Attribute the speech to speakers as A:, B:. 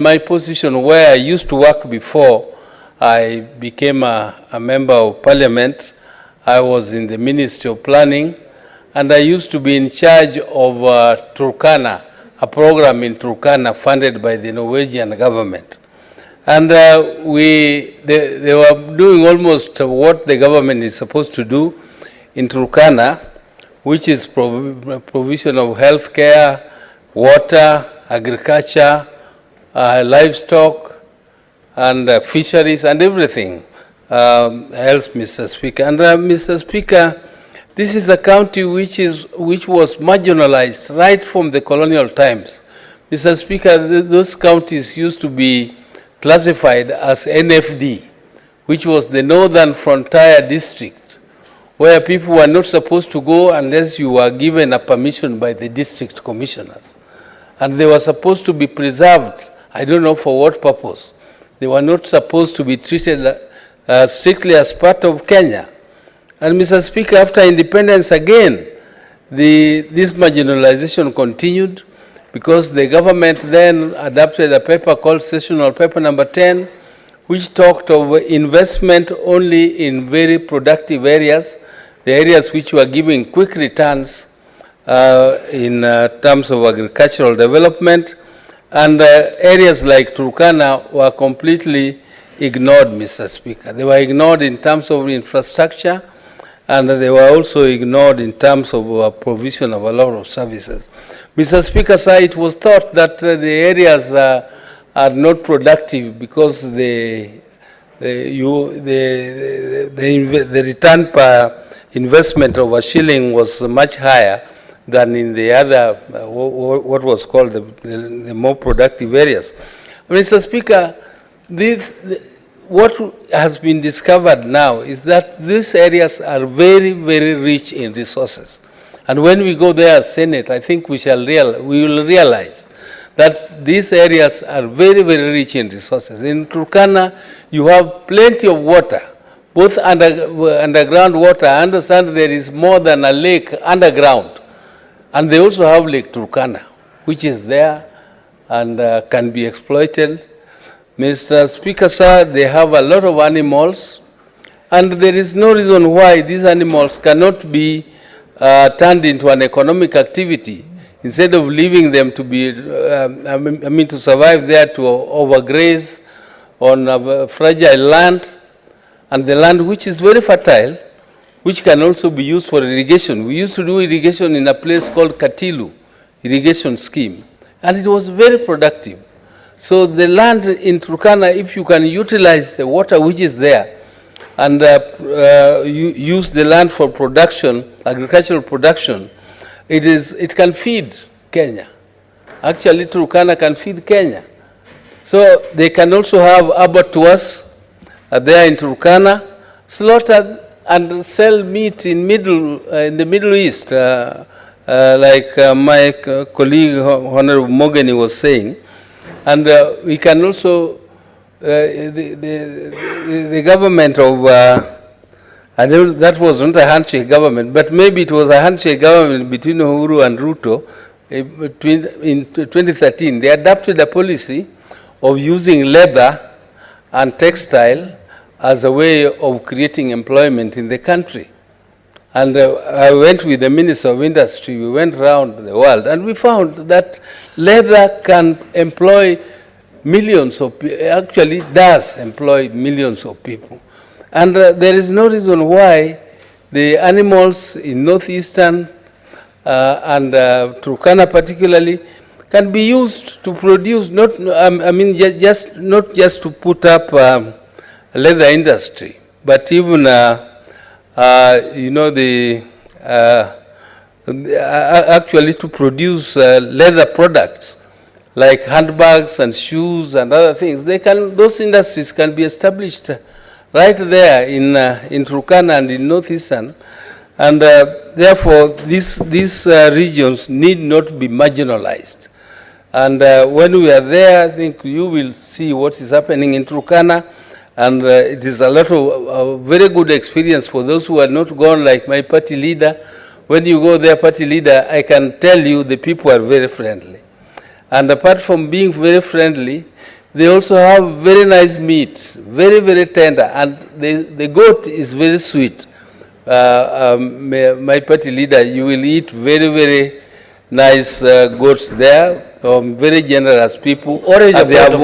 A: My position where I used to work before I became a member of parliament, I was in the Ministry of Planning, and I used to be in charge of Turkana, a program in Turkana funded by the Norwegian government. And they were doing almost what the government is supposed to do in Turkana, which is provision of health care, water, agriculture, livestock, and fisheries, and everything else, Mr. Speaker. And Mr. Speaker, this is a county which was marginalized right from the colonial times. Mr. Speaker, those counties used to be classified as NFD, which was the Northern Frontier District, where people were not supposed to go unless you were given a permission by the district commissioners. And they were supposed to be preserved, I don't know for what purpose. They were not supposed to be treated strictly as part of Kenya. And Mr. Speaker, after independence again, this marginalization continued because the government then adopted a paper called Sessional Paper Number 10, which talked of investment only in very productive areas, the areas which were giving quick returns in terms of agricultural development, and areas like Turkana were completely ignored, Mr. Speaker. They were ignored in terms of infrastructure, and they were also ignored in terms of provision of a lot of services. Mr. Speaker, sir, it was thought that the areas are not productive because the return per investment of a shilling was much higher than in the other, what was called the more productive areas. Mr. Speaker, what has been discovered now is that these areas are very, very rich in resources. And when we go there as Senate, I think we will realize that these areas are very, very rich in resources. In Turkana, you have plenty of water, both underground water. I understand there is more than a lake underground. And they also have Lake Turkana, which is there and can be exploited. Mr. Speaker, sir, they have a lot of animals, and there is no reason why these animals cannot be turned into an economic activity instead of leaving them to be, to survive there, to overgraze on fragile land, and the land which is very fertile, which can also be used for irrigation. We used to do irrigation in a place called Katilu irrigation scheme, and it was very productive. So the land in Turkana, if you can utilize the water which is there and use the land for production, agricultural production, it can feed Kenya. Actually, Turkana can feed Kenya. So they can also have abattoirs there in Turkana, slaughter and sell meat in the Middle East, like my colleague Honorable Mogeni was saying. And we can also, the government of, I know that was not a handshake government, but maybe it was a handshake government between Uhuru and Ruto in 2013. They adopted a policy of using leather and textile as a way of creating employment in the country. And I went with the Minister of Industry, we went around the world, and we found that leather can employ millions of people, actually does employ millions of people. And there is no reason why the animals in northeastern and Turkana particularly can be used to produce, not just to put up a leather industry, but even actually to produce leather products like handbags and shoes and other things. Those industries can be established right there in Turkana and in northeastern, and therefore these regions need not be marginalized. And when we are there, I think you will see what is happening in Turkana. And it is a lot of very good experience for those who are not gone, like my party leader. When you go there, party leader, I can tell you the people are very friendly. And apart from being very friendly, they also have very nice meat, very, very tender, and the goat is very sweet. My party leader, you will eat very, very nice goats there, very generous people.
B: What is your